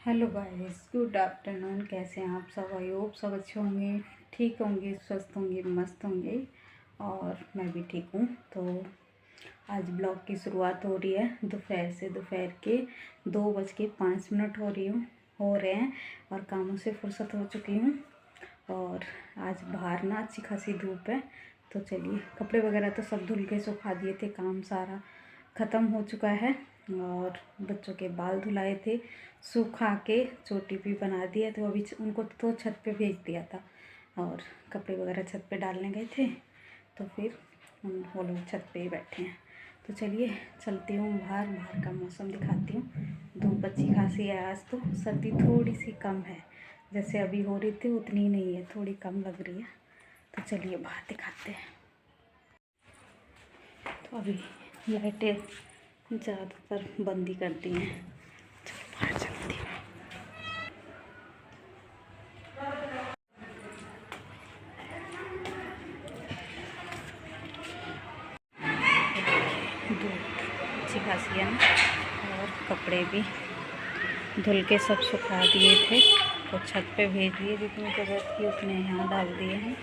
Hello guys, good afternoon. कैसे हैं आप सब? आई होप सब अच्छे होंगे, ठीक होंगे, स्वस्थ होंगे, मस्त होंगे। और मैं भी ठीक हूँ। तो आज ब्लॉग की शुरुआत हो रही है दोपहर से। दोपहर के 2:05 हो रहे हैं और कामों से फुर्सत हो चुकी हूँ। और आज बाहर ना अच्छी खासी धूप है। तो चलिए, कपड़े वगैरह तो सब धुल के सुखा दिए थे, काम सारा ख़त्म हो चुका है। और बच्चों के बाल धुलाए थे, सुखा के चोटी भी बना दिया। तो अभी उनको तो छत पे भेज दिया था और कपड़े वगैरह छत पे डालने गए थे। तो फिर वो लोग छत पे ही बैठे हैं। तो चलिए चलती हूँ बाहर। बाहर का मौसम दिखाती हूँ। धूप अच्छी खासी है आज। तो सर्दी थोड़ी सी कम है, जैसे अभी हो रही थी उतनी ही नहीं है, थोड़ी कम लग रही है। तो चलिए बाहर दिखाते हैं। तो अभी लाइटें ज़्यादातर बंद ही कर दी हैं। चलो बाहर चलती हूँ। धूप अच्छी खासी है ना। और कपड़े भी धुल के सब सुखा दिए थे, तो छत पे भेज दिए। जितनी ज़रूरत थी उतने यहाँ डाल दिए हैं।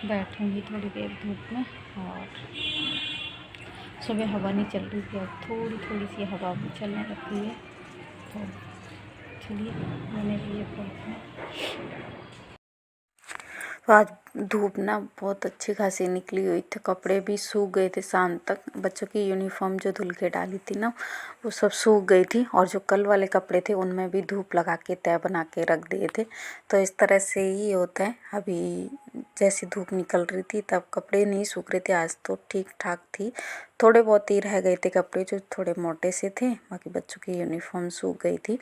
तो बैठूँगी थोड़ी देर धूप में। और सुबह हवा नहीं चल रही थी, अब थोड़ी थोड़ी सी हवा भी चलने लगती है। तो चलिए मैंने भी ये तो आज धूप ना बहुत अच्छी खासी निकली हुई थी। कपड़े भी सूख गए थे शाम तक। बच्चों की यूनिफॉर्म जो धुल के डाली थी ना, वो सब सूख गई थी। और जो कल वाले कपड़े थे उनमें भी धूप लगा के तह बना के रख दिए थे। तो इस तरह से ही होता है। अभी जैसी धूप निकल रही थी तब कपड़े नहीं सूख रहे थे। आज तो ठीक ठाक थी। थोड़े बहुत ही रह गए थे कपड़े जो थोड़े मोटे से थे, बाकी बच्चों की यूनिफॉर्म सूख गई थी।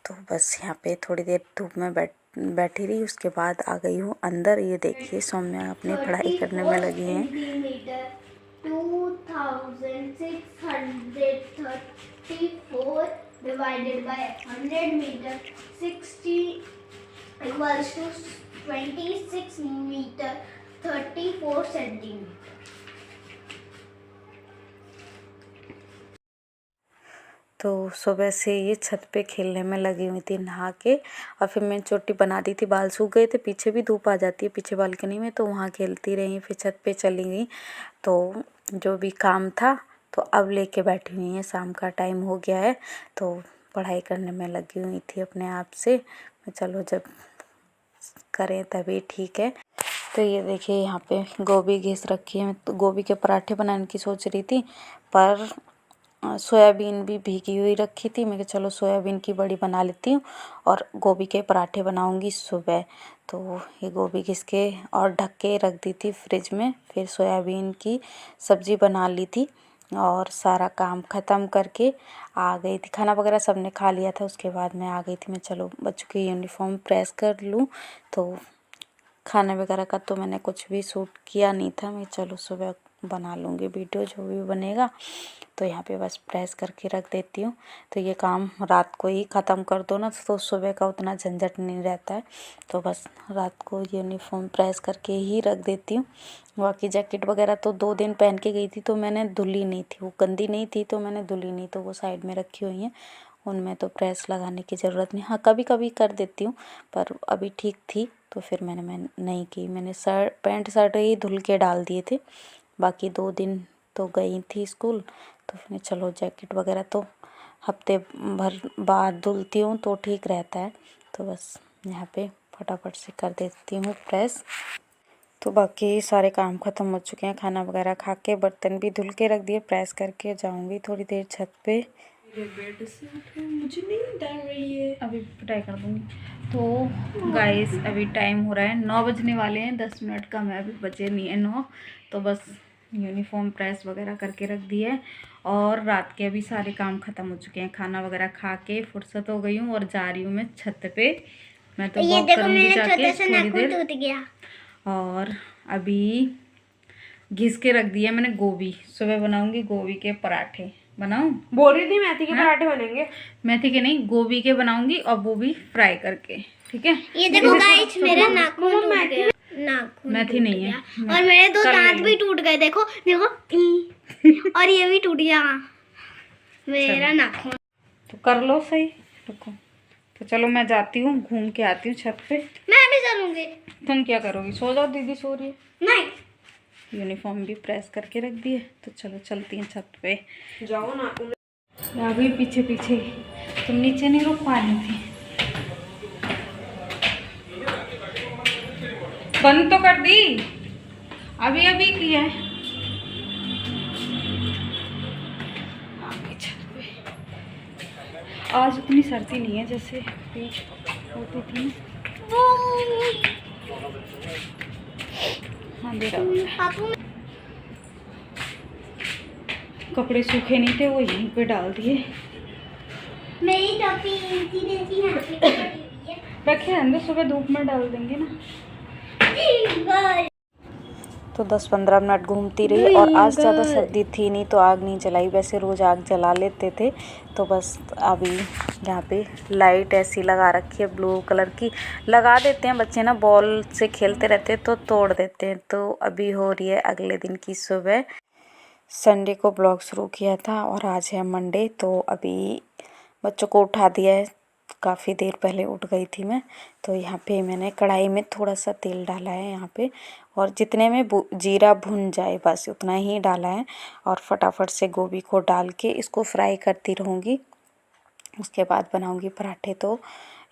तो बस यहाँ पे थोड़ी देर धूप में बैठी रही। उसके बाद आ गई हूँ अंदर। ये देखिए सौम्या अपनी पढ़ाई करने में लगी हैं। 2634 divided by 100 meter 60 equals to 26 meter 34 centimeter. तो सुबह से ये छत पे खेलने में लगी हुई थी नहा के। और फिर मैंने चोटी बना दी थी, बाल सूख गए थे। पीछे भी धूप आ जाती है, पीछे बालकनी में, तो वहाँ खेलती रही। फिर छत पे चली गई। तो जो भी काम था तो अब लेके बैठी हुई है। शाम का टाइम हो गया है तो पढ़ाई करने में लगी हुई थी अपने आप से। चलो जब करें तभी ठीक है। तो ये देखिए यहाँ पे गोभी घिस रखी है। तो गोभी के पराठे बनाने की सोच रही थी, पर सोयाबीन भी भीगी हुई रखी थी। मैं चलो सोयाबीन की बड़ी बना लेती हूँ और गोभी के पराठे बनाऊँगी सुबह। तो ये गोभी घिस के और ढक के रख दी थी फ्रिज में। फिर सोयाबीन की सब्ज़ी बना ली थी और सारा काम ख़त्म करके आ गई थी। खाना वगैरह सबने खा लिया था। उसके बाद मैं आ गई थी। मैं चलो बच्चों की यूनिफॉर्म प्रेस कर लूँ। तो खाने वगैरह का तो मैंने कुछ भी शूट किया नहीं था। मैं चलो सुबह बना लूँगी वीडियो, जो भी बनेगा। तो यहाँ पे बस प्रेस करके रख देती हूँ। तो ये काम रात को ही ख़त्म कर दो ना, तो सुबह का उतना झंझट नहीं रहता है। तो बस रात को यूनिफॉर्म प्रेस करके ही रख देती हूँ। बाकी जैकेट वगैरह तो 2 दिन पहन के गई थी, तो मैंने धुली नहीं थी। वो गंदी नहीं थी तो मैंने धुली नहीं, तो वो साइड में रखी हुई हैं। उनमें तो प्रेस लगाने की ज़रूरत नहीं। हाँ, कभी कभी कर देती हूँ, पर अभी ठीक थी तो फिर मैं नहीं की। मैंने पैंट शर्ट ही धुल के डाल दिए थे। बाकी 2 दिन तो गई थी स्कूल। तो फिर चलो जैकेट वगैरह तो हफ्ते भर बाद धुलती हूँ तो ठीक रहता है। तो बस यहाँ पे फटाफट से कर देती हूँ प्रेस। तो बाकी सारे काम ख़त्म हो चुके हैं। खाना वगैरह खा के बर्तन भी धुल के रख दिए। प्रेस करके जाऊँगी थोड़ी देर छत पे। बेड से मुझे नींद आ रही है, अभी पिटाई कर दूँगी। तो गाइस अभी टाइम हो रहा है 9 बजने वाले हैं। 10 मिनट का मैं अभी बचे नहीं है 9। तो बस यूनिफॉर्म प्रेस वगैरह करके रख दी है और रात के अभी सारे काम ख़त्म हो चुके हैं। खाना वगैरह खा के फुर्सत हो गई हूँ और जा रही हूँ मैं छत पे। मैं तो वॉक करूँगी जाके थोड़ी देर। और अभी घिस के रख दिया मैंने गोभी। सुबह बनाऊंगी गोभी के पराठे। बनाऊं? बोल रही थी मेथी के पराठे बनेंगे। मेथी के नहीं, गोभी के बनाऊंगी और वो भी फ्राई करके। ठीक है। ये देखो गाइस, मेरा नाखून टूट गया। नाखून मेथी टूट नहीं है। गया। और मेरे 2 कर दांत लेंगे। भी टूट गए, देखो देखो और ये भी टूट गया मेरा नाखून। तो कर लो सही, रुको। तो चलो मैं जाती हूँ, घूम के आती हूँ छत पे। मैं भी चलूंगी। तुम क्या करोगी? सो जाओ, दीदी सो रही है। नहीं, यूनिफॉर्म भी प्रेस करके रख दी है, तो चलो चलती हैं छत पे। जाओ ना। आ गई पीछे पीछे। तुम नीचे नहीं रुक पा रही थी? बंद तो कर दी, अभी अभी किया है। आ गई छत पे। आज उतनी सर्दी नहीं है जैसे होती थी। अंधेरा हो गया। कपड़े सूखे नहीं थे, वो यहीं पे डाल दिए। मेरी टोपी यहाँ पे पड़ी हुई है। रखे अंदर, सुबह धूप में डाल देंगे ना। तो 10-15 मिनट घूमती रही, और आज ज़्यादा सर्दी थी नहीं तो आग नहीं जलाई। वैसे रोज़ आग जला लेते थे। तो बस अभी यहाँ पे लाइट ऐसी लगा रखी है ब्लू कलर की, लगा देते हैं बच्चे ना, बॉल से खेलते रहते हैं तो तोड़ देते हैं। तो अभी हो रही है अगले दिन की सुबह। संडे को ब्लॉग शुरू किया था और आज है मंडे। तो अभी बच्चों को उठा दिया है, काफ़ी देर पहले उठ गई थी मैं। तो यहाँ पे मैंने कढ़ाई में थोड़ा सा तेल डाला है यहाँ पे, और जितने में जीरा भुन जाए बस उतना ही डाला है। और फटाफट से गोभी को डाल के इसको फ्राई करती रहूँगी। उसके बाद बनाऊँगी पराठे। तो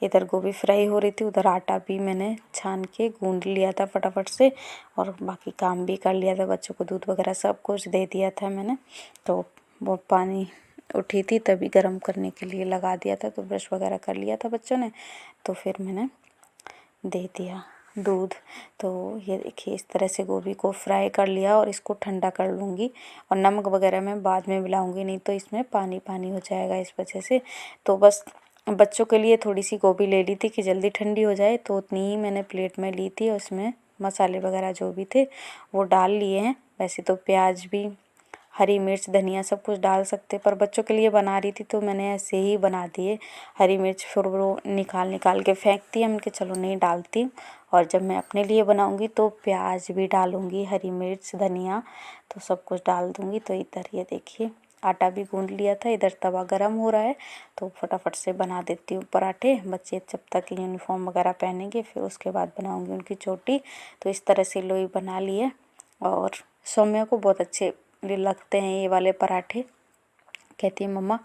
इधर गोभी फ्राई हो रही थी, उधर आटा भी मैंने छान के गूंद लिया था फटाफट से, और बाकी काम भी कर लिया था। बच्चों को दूध वगैरह सब कुछ दे दिया था मैंने। तो वो पानी उठी थी तभी गर्म करने के लिए लगा दिया था, तो ब्रश वगैरह कर लिया था बच्चों ने। तो फिर मैंने दे दिया दूध। तो ये देखिए इस तरह से गोभी को फ्राई कर लिया, और इसको ठंडा कर लूँगी। और नमक वगैरह मैं बाद में मिलाऊँगी, नहीं तो इसमें पानी पानी हो जाएगा इस वजह से। तो बस बच्चों के लिए थोड़ी सी गोभी ले ली थी कि जल्दी ठंडी हो जाए, तो उतनी ही मैंने प्लेट में ली थी। और उसमें मसाले वगैरह जो भी थे वो डाल लिए हैं। वैसे तो प्याज भी, हरी मिर्च, धनिया सब कुछ डाल सकते, पर बच्चों के लिए बना रही थी तो मैंने ऐसे ही बना दिए। हरी मिर्च फिर वो निकाल के फेंकती है, मैंने चलो नहीं डालती। और जब मैं अपने लिए बनाऊंगी तो प्याज भी डालूंगी, हरी मिर्च, धनिया, तो सब कुछ डाल दूंगी। तो इधर ये देखिए आटा भी गूंद लिया था, इधर तवा गरम हो रहा है। तो फटाफट से बना देती हूँ पराठे। बच्चे जब तक यूनिफॉर्म वगैरह पहनेंगे फिर उसके बाद बनाऊंगी उनकी चोटी। तो इस तरह से लोई बना लिए, और सौम्या को बहुत अच्छे लगते हैं ये वाले पराठे। कहती है मम्मा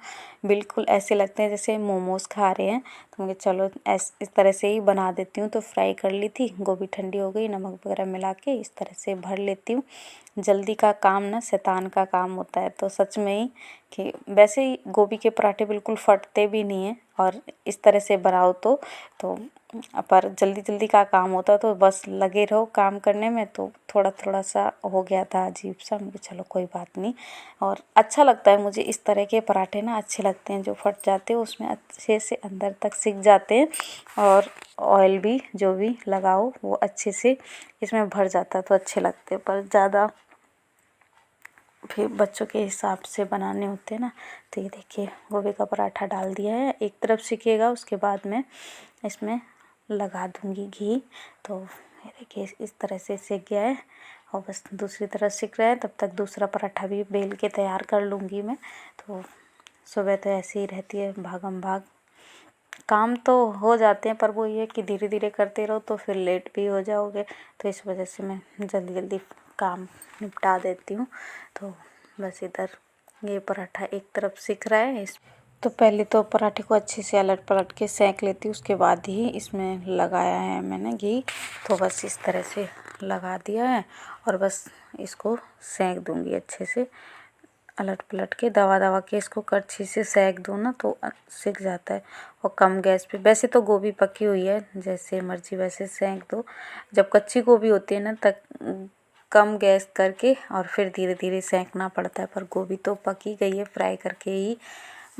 बिल्कुल ऐसे लगते हैं जैसे मोमोज़ खा रहे हैं। तो मुझे चलो इस तरह से ही बना देती हूँ। तो फ्राई कर ली थी, गोभी ठंडी हो गई, नमक वगैरह मिला के इस तरह से भर लेती हूँ। जल्दी का काम ना शैतान का काम होता है। तो सच में ही कि वैसे ही गोभी के पराठे बिल्कुल फटते भी नहीं हैं, और इस तरह से बनाओ तो पर जल्दी जल्दी का काम होता है, तो बस लगे रहो काम करने में। तो थोड़ा थोड़ा सा हो गया था अजीब सा, मुझे चलो कोई बात नहीं। और अच्छा लगता है मुझे इस तरह के पराठे ना, अच्छे लगते हैं। जो फट जाते हैं उसमें अच्छे से अंदर तक सिक जाते हैं, और ऑयल भी जो भी लगाओ वो अच्छे से इसमें भर जाता है, तो अच्छे लगते हैं। पर ज़्यादा फिर बच्चों के हिसाब से बनाने होते हैं ना। तो ये देखिए गोभी का पराठा डाल दिया है, एक तरफ सिकेगा उसके बाद मैं इसमें लगा दूंगी घी। तो ये देखिए इस तरह से सिक गया है, और बस दूसरी तरफ सिक रहा है। तब तक दूसरा पराठा भी बेल के तैयार कर लूँगी मैं। तो सुबह तो ऐसे ही रहती है, भागम भाग। काम तो हो जाते हैं, पर वो ये कि धीरे धीरे करते रहो तो फिर लेट भी हो जाओगे। तो इस वजह से मैं जल्दी जल्दी काम निपटा देती हूँ। तो बस इधर ये पराठा एक तरफ सिक रहा है। तो पहले तो पराठे को अच्छे से अलट पलट के सेंक लेती हूँ, उसके बाद ही इसमें लगाया है मैंने घी। तो बस इस तरह से लगा दिया है, और बस इसको सेंक दूँगी अच्छे से, अलट पलट के दबा दबा के इसको कड़छी से सेंक दो ना तो सिक जाता है। और कम गैस पे, वैसे तो गोभी पकी हुई है, जैसे मर्जी वैसे सेंक दो। जब कच्ची गोभी होती है ना तब कम गैस करके और फिर धीरे धीरे सेंकना पड़ता है। पर गोभी तो पकी गई है, फ्राई करके ही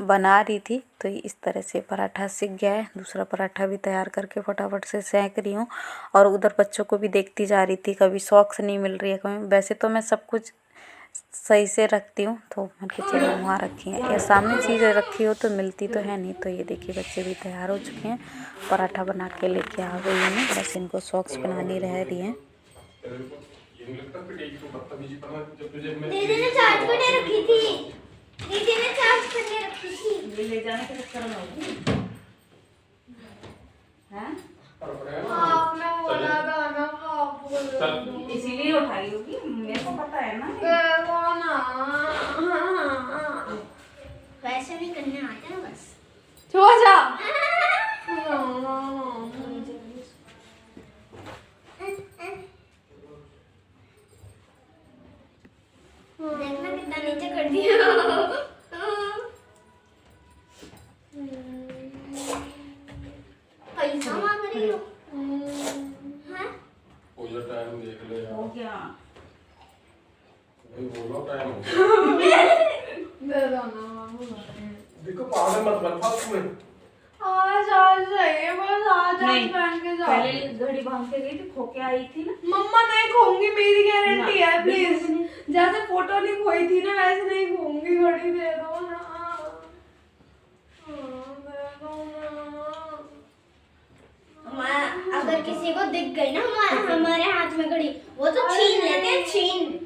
बना रही थी। तो इस तरह से पराठा सिक गया है। दूसरा पराठा भी तैयार करके फटाफट से सेंक रही हूँ, और उधर बच्चों को भी देखती जा रही थी, कभी सॉक्स नहीं मिल रही है, कभी। वैसे तो मैं सब कुछ सही से रखती हूँ, तो मैंने कहा चलो वहाँ रखी हैं। या सामने चीज़ें रखी हो तो मिलती तो है नहीं। तो ये देखिए बच्चे भी तैयार हो चुके हैं, पराठा बना के लेके आ गई हूँ, बस इनको सॉक्स बनानी रह रही हैं। दीदी ने चार्ज पे नहीं रखी थी, दीदी ने चार्ज पे नहीं रखी थी। ये ले जाने के चक्कर में होगी हैं? आपने बोला था ना आप इसीलिए उठाई होगी, मेरे को पता है ना। वैसे भी करने आते हैं बस। छुआ जा। देखना कितना नीचे कर दिया। पैसा मांग रही हो? हैं? टाइम देख ले यार। हो गया। भाई बोलो टाइम हो दे दो ना मामू। देखो पागल मत बन फालतू में। आज चाहिए बस आज नहीं, पहन के जाओ। पहले घड़ी बांध के गई थी, खो के आई थी ना। मम्मा नहीं खोऊंगी, मेरी गारंटी ना, है प्लीज। जैसे फोटो नहीं खोई थी ना वैसे नहीं खोऊंगी, घड़ी दे दो ना। दे दो ना। अगर किसी को दिख गई ना हमारे हाथ में घड़ी, वो तो छीन लेते हैं, छीन।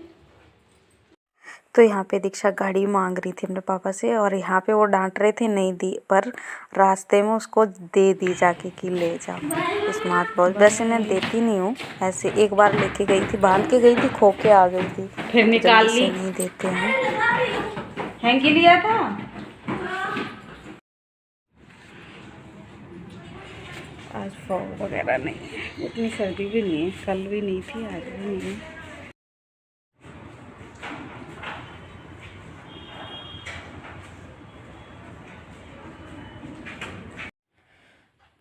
तो यहाँ पे दीक्षा गाड़ी मांग रही थी अपने पापा से, और यहाँ पे वो डांट रहे थे नहीं दी, पर रास्ते में उसको दे दी जाके कि ले जाओ स्मार्ट वॉच। वैसे मैं देती नहीं हूँ, ऐसे एक बार लेके गई थी, बाल के गई थी, खो के आ गई थी, फिर निकाल जल्दी ली। से नहीं देते हैं। हैंकी लिया था। आज फॉग वगैरह नहीं है, उतनी सर्दी भी नहीं है, कल भी नहीं थी, आज भी नहीं है।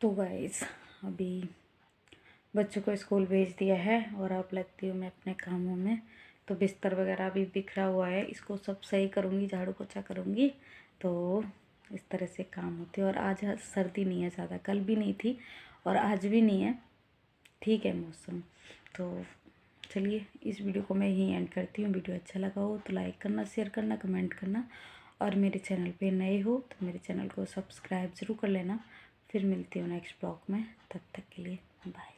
तो गाइस अभी बच्चों को स्कूल भेज दिया है और अब लगती हूँ मैं अपने कामों में। तो बिस्तर वगैरह भी बिखरा हुआ है, इसको सब सही करूँगी, झाड़ू पोछा करूँगी, तो इस तरह से काम होते हैं। और आज सर्दी नहीं है ज़्यादा, कल भी नहीं थी और आज भी नहीं है, ठीक है मौसम। तो चलिए इस वीडियो को मैं यहीं एंड करती हूँ। वीडियो अच्छा लगा हो तो लाइक करना, शेयर करना, कमेंट करना, और मेरे चैनल पे नए हो तो मेरे चैनल को सब्सक्राइब ज़रूर कर लेना। फिर मिलती हूँ नेक्स्ट ब्लॉग में, तब तक के लिए बाय।